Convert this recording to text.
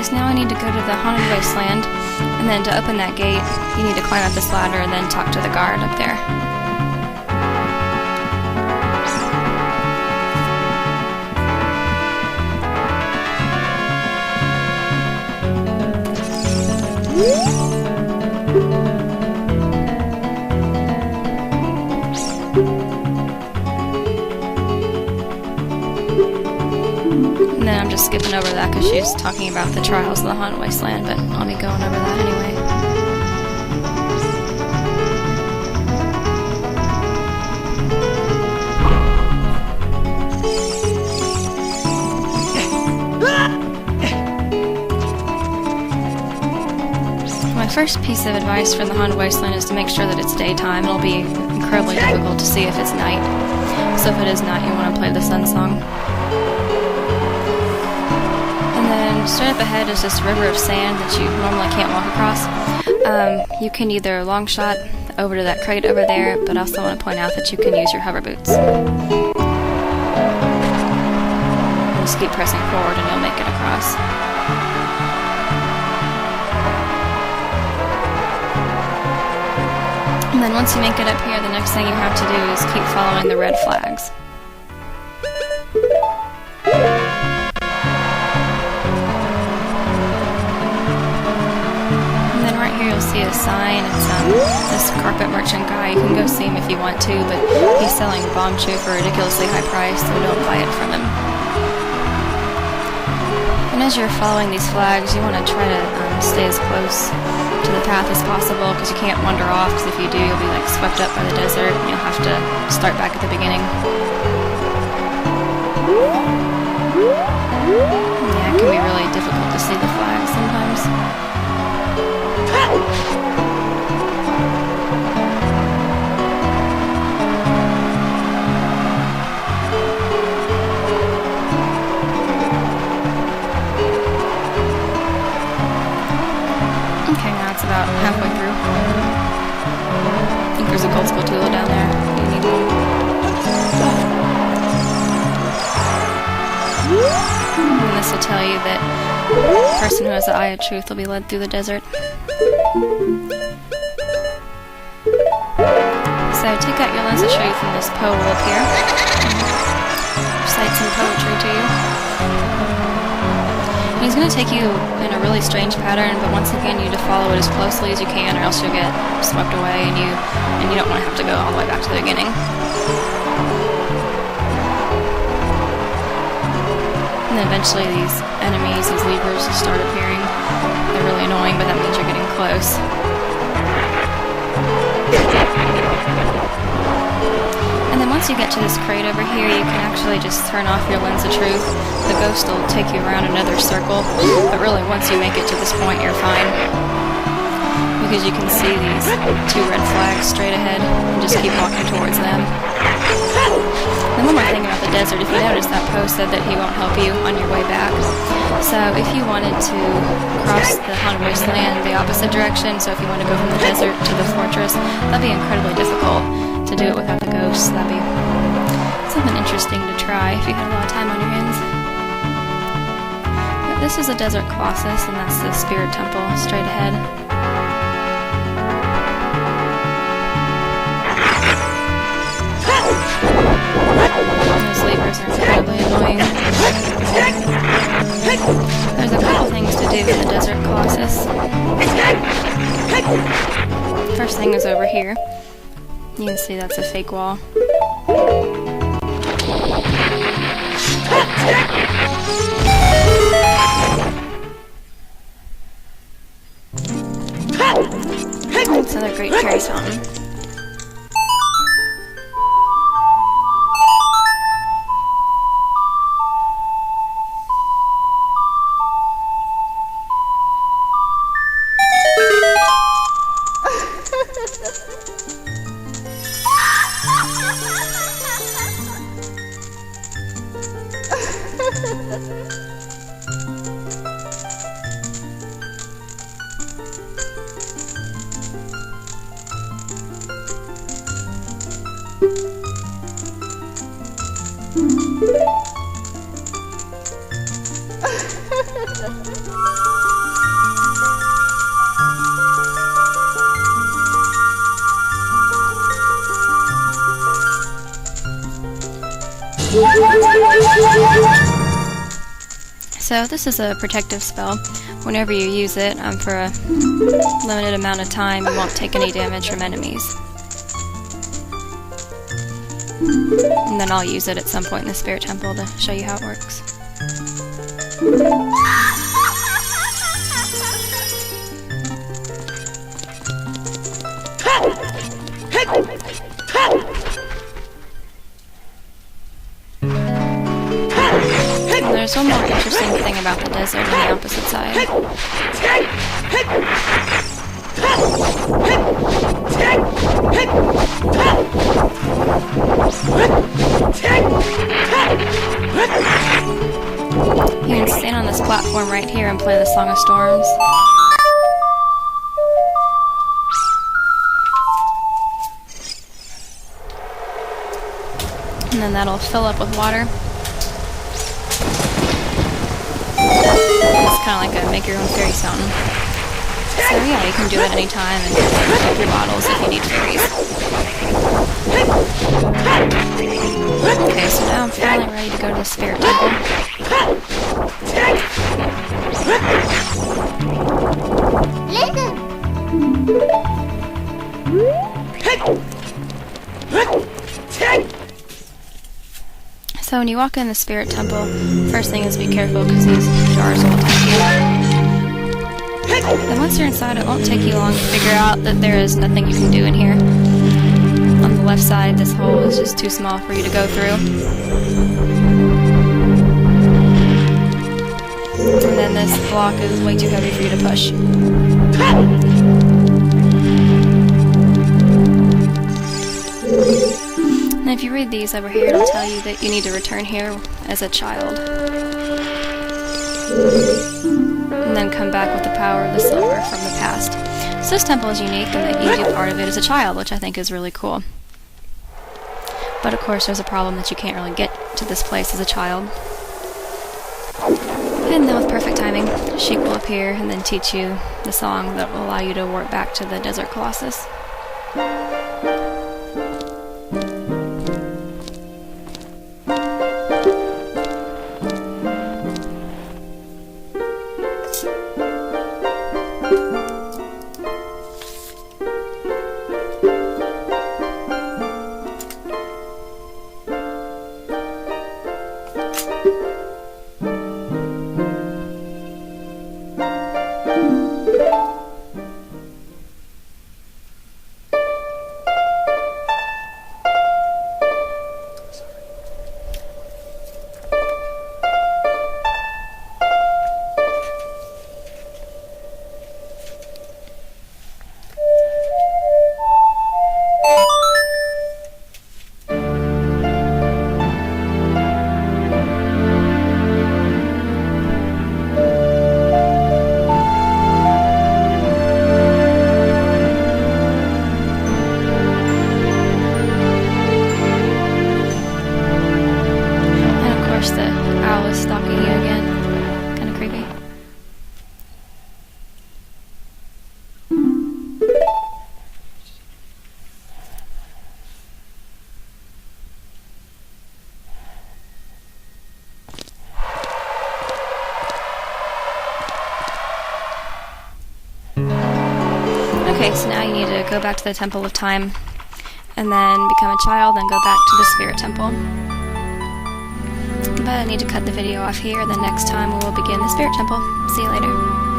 guys, now I need to go to the Haunted Wasteland, and then to open that gate, you need to climb up this ladder and then talk to the guard up there. And then I'm just skipping over that because she's talking about the trials of the Haunted Wasteland, but I'll be going over that anyway. My first piece of advice for the Haunted Wasteland is to make sure that it's daytime. It'll be incredibly difficult to see if it's night. So if it is night, you want to play the sun song. And then straight up ahead is this river of sand that you normally can't walk across. You can either long shot over to that crate over there, but I also want to point out that you can use your hover boots. Just keep pressing forward and you'll make it across. And then once you make it up here, the next thing you have to do is keep following the red flags. And then right here you'll see a sign. It's this carpet merchant guy. You can go see him if you want to, but he's selling bomb chew for a ridiculously high price, so don't buy it from him. And as you're following these flags, you want to try to stay as close to the path as possible, because you can't wander off, because if you do, you'll be like swept up by the desert and you'll have to start back at the beginning. Yeah, it can be really difficult to see the flags sometimes. Okay, now it's about halfway through. I think there's a gold spatula down there. You need one. And this will tell you that the person who has the Eye of Truth will be led through the desert. So take out your lens of truth from this Poe will appear. Recite some poetry to you. And he's going to take you in a really strange pattern, but once again you need to follow it as closely as you can, or else you'll get swept away and you don't want to have to go all the way back to the beginning. And then eventually these enemies, these levers, will start appearing. They're really annoying, but that means you're getting close. And then once you get to this crate over here, you can actually just turn off your lens of truth. The ghost will take you around another circle, but really once you make it to this point, you're fine. Because you can see these two red flags straight ahead, and just keep walking towards them. And one more thing about the desert, if you notice that Poe said that he won't help you on your way back. So if you wanted to cross the Haunted Wasteland the opposite direction, so if you want to go from the desert to the fortress, that'd be incredibly difficult to do it without the ghosts. That'd be something interesting to try if you had a lot of time on your hands. But this is a desert Colossus, and that's the spirit temple straight ahead. Those levers are incredibly annoying. There's a couple things to do in the desert Colossus. First thing is over here. You can see that's a fake wall. It's another great cherry fountain. So this is a protective spell. Whenever you use it, for a limited amount of time, you won't take any damage from enemies. And then I'll use it at some point in the Spirit Temple to show you how it works. And there's one more interesting thing about the desert on the opposite side. You can stand on this platform right here and play the Song of Storms. And then that'll fill up with water. It's kind of like a make your own fairy fountain. So yeah, you can do it anytime and fill up your bottles if you need fairies. Okay, so now I'm finally ready to go to the Spirit Temple. So when you walk in the Spirit Temple, first thing is be careful because these jars will attack you. Then once you're inside, it won't take you long to figure out that there is nothing you can do in here. On the left side, this hole is just too small for you to go through. And then this block is way too heavy for you to push. And if you read these over here, it'll tell you that you need to return here as a child. And then come back with the power of the silver from the past. So this temple is unique in that you do part of it as a child, which I think is really cool. But of course there's a problem that you can't really get to this place as a child. And then with perfect timing, Sheik will appear and then teach you the song that will allow you to warp back to the Desert Colossus. Okay, so now you need to go back to the Temple of Time, and then become a child, then go back to the Spirit Temple. But I need to cut the video off here, then next time we will begin the Spirit Temple. See you later.